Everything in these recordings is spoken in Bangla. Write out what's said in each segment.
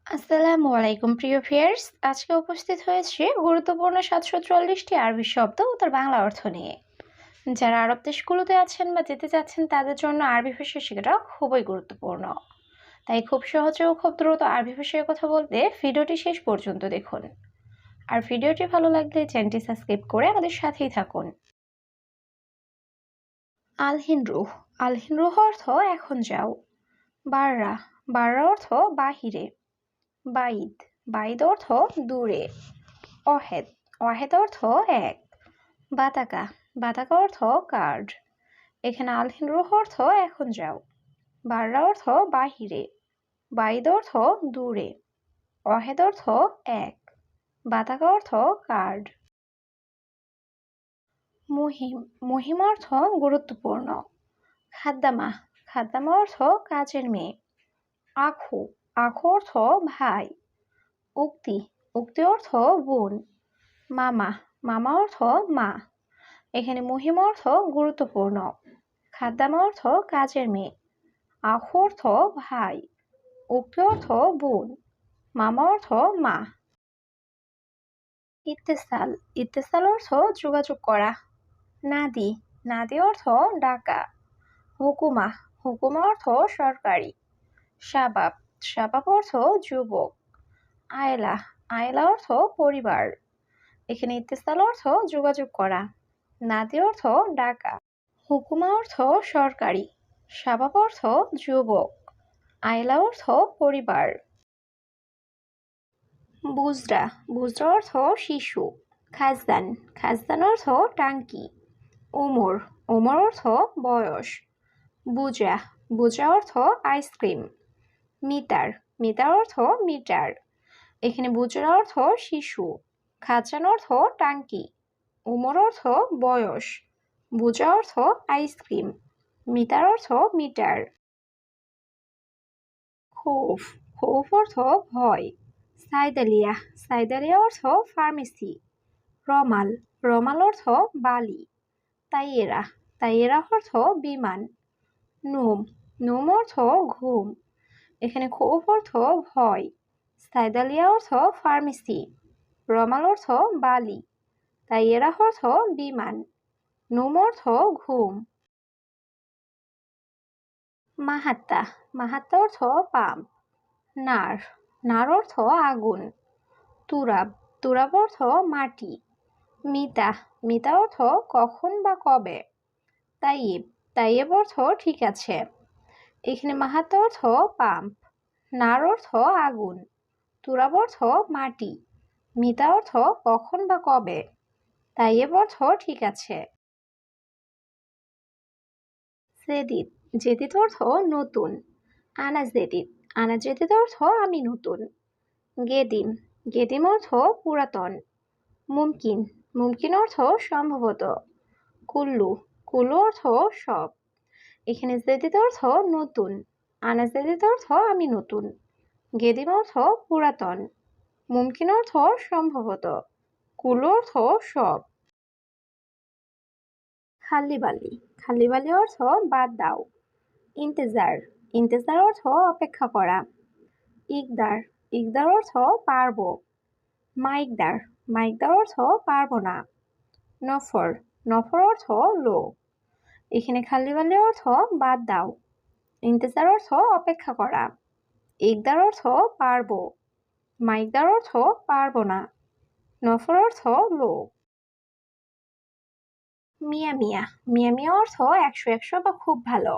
আসসালামু আলাইকুম প্রিয় ভিউয়ার্স, আজকে উপস্থিত হয়েছে গুরুত্বপূর্ণ 744টি আরবি শব্দ ও তার বাংলা অর্থ নিয়ে। যারা আরব দেশগুলোতে আছেন বা যেতে চাচ্ছেন তাদের জন্য আরবি ভাষা শেখাটা খুবই গুরুত্বপূর্ণ। তাই খুব সহজে ও খুব দ্রুত আরবি ভাষায় কথা বলতে ভিডিওটি শেষ পর্যন্ত দেখুন। আর ভিডিওটি ভালো লাগলে চ্যানেলটি সাবস্ক্রাইব করে আমাদের সাথেই থাকুন। আলহিনরুহ আলহিনরুহ অর্থ এখন যাও। বাররা বাররা অর্থ বাহিরে। বাইদ বাইদ অর্থ দূরে। অহেদ অহেদ অর্থ এক। বাতাকা বাতাকা অর্থ কার্ড। এখানে আলহিন রুহ অর্থ এখন যাও। বাররা অর্থ বাহিরে। বাইদ অর্থ দূরে। অহেদ অর্থ এক। বাতাকা অর্থ কার্ড। মুহিম মুহিম অর্থ গুরুত্বপূর্ণ। খাদ্দামা খাদ্দামা অর্থ কাজের মেয়ে। আখু আখু অর্থ ভাই। উক্তি উক্তি অর্থ বোন। মামা মামা অর্থ মা। এখানে মুহিম অর্থ গুরুত্বপূর্ণ। খাদ্দামা অর্থ কাজের মেয়ে। আখু অর্থ ভাই। উক্তি অর্থ বোন। মামা অর্থ মা। ইত্তেসাল ইত্তেসাল অর্থ যোগাযোগ করা। নাদি নাদি অর্থ ডাকা। হুকুমা হুকুমা অর্থ সরকারি। শাবাব শাবাব অর্থ যুবক। আয়লা আয়লা অর্থ পরিবার। এখানে ইত্তেসাল অর্থ যোগাযোগ করা। নাদি অর্থ ডাকা। হুকুমা অর্থ সরকারি। শাবাব অর্থ যুবক। আয়লা অর্থ পরিবার। বুজরা বুজরা অর্থ শিশু। খাজদান খাজদান অর্থ টাঙ্কি। ওমর ওমর অর্থ বয়স। বুজা বুজা অর্থ আইসক্রিম। মিটার মিটার অর্থ মিটার। এখানে বুজরা অর্থ শিশু। খাজদান অর্থ টাঙ্কি। ওমর অর্থ বয়স। বুজা অর্থ আইসক্রিম। মিটার অর্থ মিটার। খৌফ খৌফ অর্থ ভয়। সাইদালিয়া সাইদালিয়া অর্থ ফার্মেসি। রমাল রমাল অর্থ বালি। তাইয়েরা তাইয়েরা অর্থ বিমান। নুম নুম অর্থ ঘুম। এখানে খৌফ অর্থ ভয়। সাইদালিয়া অর্থ ফার্মেসি। রমাল অর্থ বালি। তাইয়েরা অর্থ বিমান। নুম অর্থ ঘুম। মাহাত্তা মাহাত্তা অর্থ পাম্প। নার নার অর্থ আগুন। তুরাব তুরাব অর্থ মাটি। মিতা মিতা অর্থ কখন বা কবে। তাইয়েব তাইয়েব অর্থ ঠিক আছে। এখানে মাহাত্তা অর্থ পাম্প। নার অর্থ আগুন। তুরাব অর্থ মাটি। মিতা অর্থ কখন বা কবে। তাইয়েব অর্থ ঠিক আছে। জেদিদ জেদিদ অর্থ নতুন। আনা জেদিদ আনা জেদিদ অর্থ আমি নতুন। গেদিম গেদিম অর্থ পুরাতন। মুমকিন মুমকিন অর্থ সম্ভবত। কুল্লু কুল্লু অর্থ সব। এখানে জেদিদ অর্থ নতুন। আনা জেদিদ অর্থ আমি নতুন। গেদিম অর্থ পুরাতন। মুমকিন অর্থ সম্ভবত। কুল্লু অর্থ সব। খাল্লিবালি খাল্লিবালি অর্থ বাদ দাও। ইন্তেজার ইন্তেজার অর্থ অপেক্ষা করা। ইকদার ইকদার অর্থ পারবো। মাইকদার মাইকদার অর্থ পারবো না। নফর নফর অর্থ লোক। এখানে খাল্লিবালি অর্থ বাদ দাও। ইন্তেজার অর্থ অপেক্ষা করা। ইকদার অর্থ পারবো। মাইকদার অর্থ পারবো না। নফর অর্থ লোক। মিয়া মিয়া মিয়া মিয়া অর্থ একশো একশো বা খুব ভালো।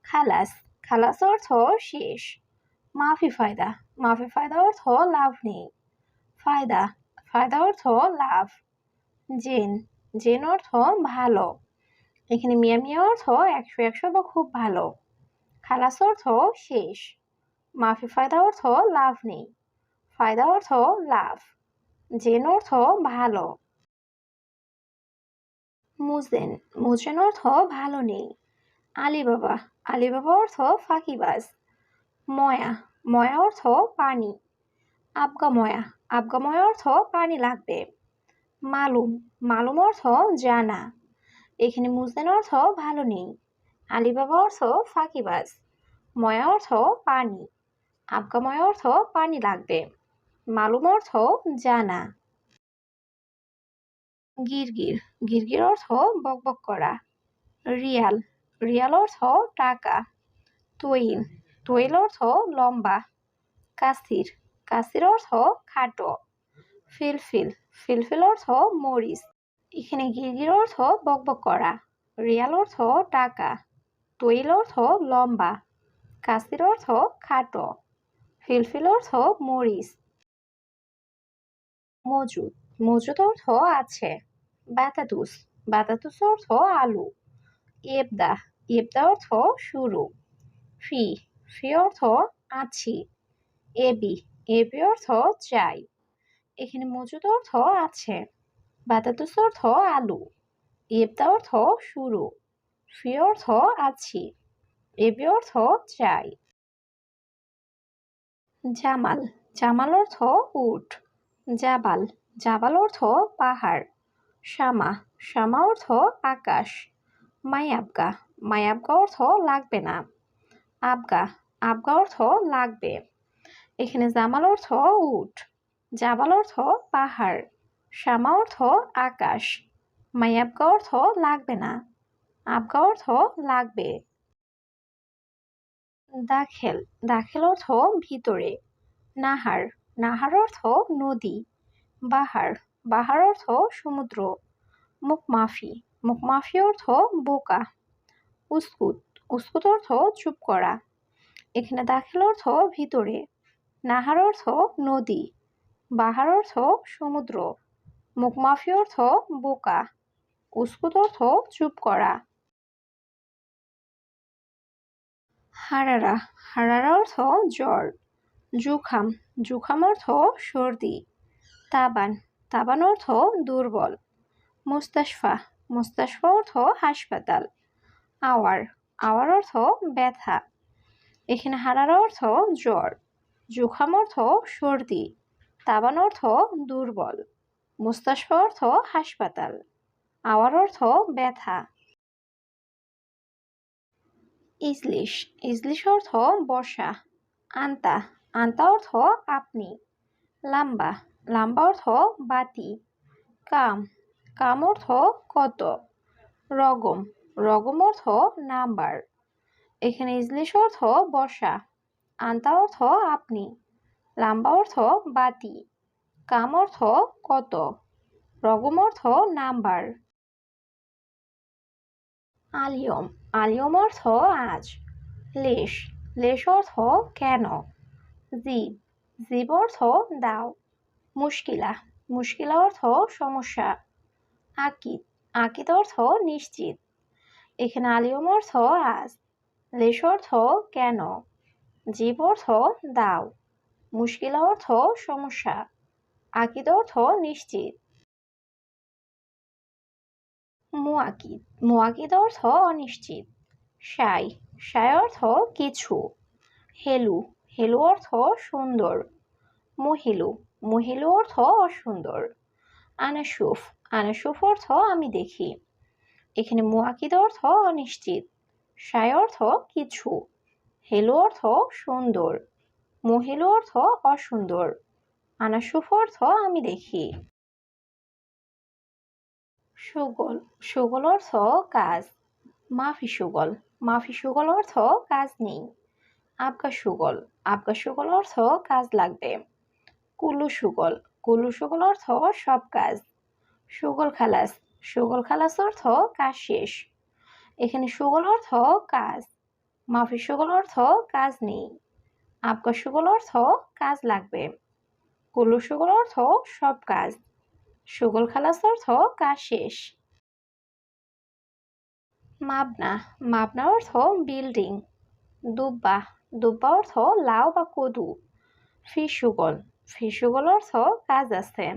খালাস খালাস অর্থ শেষ। মাফি ফায়দা মাফি ফায়দা অর্থ লাভ নেই। ফায়দা ফায়দা অর্থ লাভ। জেন জেন অর্থ ভালো। এখানে মিয়া মিয়া অর্থ একশো একশো বা খুব ভালো। খালাস অর্থ শেষ। মাফি ফায়দা অর্থ লাভ নেই। ফায়দা অর্থ লাভ। জেন অর্থ ভালো। মুজেন মুজেন অর্থ ভালো নেই। আলিবাবা আলিবাবা অর্থ ফাঁকিবাজ। ময়া ময়া অর্থ পানি। আবগাময়া আবগাময়া অর্থ পানি লাগবে। মালুম মালুম অর্থ জানা। এখানে মুজেন অর্থ ভালো নেই। আলিবাবা অর্থ ফাঁকিবাজ। ময়া অর্থ পানি। আজ্ঞাময় অর্থ পানি লাগবে। মালুম অর্থ জানা। গিরগির গিরগির অর্থ বকবক করা। রিয়াল রিয়াল অর্থ টাকা। তৈল তৈল অর্থ লম্বা। কাসির কাসির অর্থ খাটো। ফিলফিল ফিলফিল অর্থ মরিচ। এখানে গিরগির অর্থ বকবক করা। রিয়াল অর্থ টাকা। তৈল অর্থ লম্বা। কাসির অর্থ খাটো। ফিলফিল অর্থ মরিচ। মজুদ মজুদ অর্থ আছে। বাতাতুস বাতাতুস অর্থ আলু। ইবদা ইবদা অর্থ শুরু। ফি ফি অর্থ আছি। এবি এবি অর্থ চাই। এখানে মজুদ অর্থ আছে। বাতাতুস অর্থ আলু। ইবদা অর্থ শুরু। ফি অর্থ আছি। এবি অর্থ চাই। জামাল জামাল অর্থ উট। জাবাল জাবাল অর্থ পাহাড়। শামা শামা অর্থ আকাশ। মায়াবগা মায়াবগা অর্থ লাগবে না। আবগা আবগা অর্থ লাগবে। এখানে জামাল অর্থ উট। জাবাল অর্থ পাহাড়। শামা অর্থ আকাশ। মায়াবগা অর্থ লাগবে না। আবগা অর্থ লাগবে। দাখেল দাখেল অর্থ ভিতরে। নাহার নাহার অর্থ নদী। বাহার বাহার অর্থ সমুদ্র। মুখমাফি মুখমাফি অর্থ বোকা। উস্কুত উস্কুত অর্থ চুপ করা। এখানে দাখেল অর্থ ভিতরে। নাহার অর্থ নদী। বাহার অর্থ সমুদ্র। মুখমাফি অর্থ বোকা। উস্কুত অর্থ চুপ করা। হারারা হারারা অর্থ জ্বর। জুখাম জুখাম অর্থ সর্দি। তাবান তাবান অর্থ দুর্বল। মুস্তাশফা মুস্তাশফা অর্থ হাসপাতাল। আওয়ার আওয়ার অর্থ ব্যথা। এখানে হারারা অর্থ জ্বর। জুখাম অর্থ সর্দি। তাবান অর্থ দুর্বল। মুস্তাশফা অর্থ হাসপাতাল। আওয়ার অর্থ ব্যথা। ইজলিশ ইজলিশ অর্থ বসা। আন্তা আন্তা অর্থ আপনি। লাম্বা লাম্বা অর্থ বাতি। কাম কাম অর্থ কত। রগম রগম অর্থ নাম্বার। এখানে ইজলিশ অর্থ বসা। আন্তা অর্থ আপনি। লাম্বা অর্থ বাতি। কাম অর্থ কত। রগম অর্থ নাম্বার। আলিয়ম আলিয়ম অর্থ আজ। লেশ লেশ অর্থ কেন। জীব জীব অর্থ দাও। মুশকিলা মুশকিলা অর্থ সমস্যা। আকিদ আকিদ অর্থ নিশ্চিত। এখানে আলিয়ম অর্থ আজ। লেশ অর্থ কেন। জীব অর্থ দাও। মুশকিলা অর্থ সমস্যা। আকিদ অর্থ নিশ্চিত। মুয়াকিদ মুয়াকিদ অর্থ অনিশ্চিত। সাই সাই অর্থ কিছু। হেলু হেলু অর্থ সুন্দর। মহিলু মহিলু অর্থ অসুন্দর। আনাসুফ আনাসুফ অর্থ আমি দেখি। এখানে মুয়াকিদ অর্থ অনিশ্চিত। সাই অর্থ কিছু। হেলু অর্থ সুন্দর। মহিলু অর্থ অসুন্দর। আনাসুফ অর্থ আমি দেখি। সুগল সুগল অর্থ কাজ। মাফি সুগল মাফি সুগল অর্থ কাজ নেই। আবগা সুগল আবগা সুগল অর্থ কাজ লাগবে। কুলু সুগল কুলু সুগল অর্থ সব কাজ। সুগল খালাস সুগল খালাস অর্থ কাজ শেষ। এখানে সুগল অর্থ কাজ। মাফি সুগল অর্থ কাজ নেই। আবগা সুগল অর্থ কাজ লাগবে। কুলু সুগল অর্থ সব কাজ। সুগল খালাস অর্থ কাজ শেষ। মাবনা মাবনা অর্থ বিল্ডিং। দুব্বা দুব্বা অর্থ লাউ বা কদু। ফিসুগল ফিসুগল অর্থ কাজ আছে।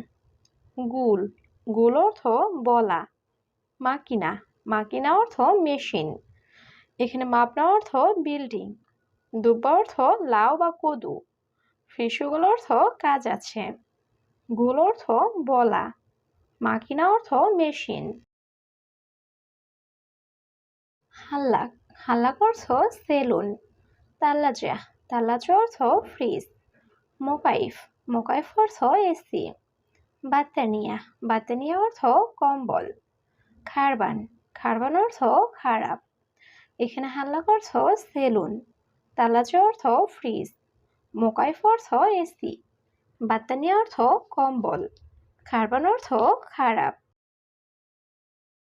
গুল গুল অর্থ বলা। মাকিনা মাকিনা অর্থ মেশিন। এখানে মাবনা অর্থ বিল্ডিং। দুব্বা অর্থ লাউ বা কদু। ফিসুগল অর্থ কাজ আছে। গুল অর্থ বলা। মাকিনা অর্থ মেশিন। হাল্লাক হাল্লাক অর্থ সেলুন। তাল্লাজা তাল্লাচ অর্থ ফ্রিজ। মোকাইফ, মোকাইফ অর্থ এসি। বাত্তানিয়া, বাত্তানিয়া অর্থ কম্বল। খারবান, খারবান অর্থ খারাপ। এখানে হাল্লাক অর্থ সেলুন। তাল্লাচ অর্থ ফ্রিজ। মোকাইফ অর্থ এসি। বাত্তানিয়া অর্থ কম্বল। খারবান অর্থ খারাপ।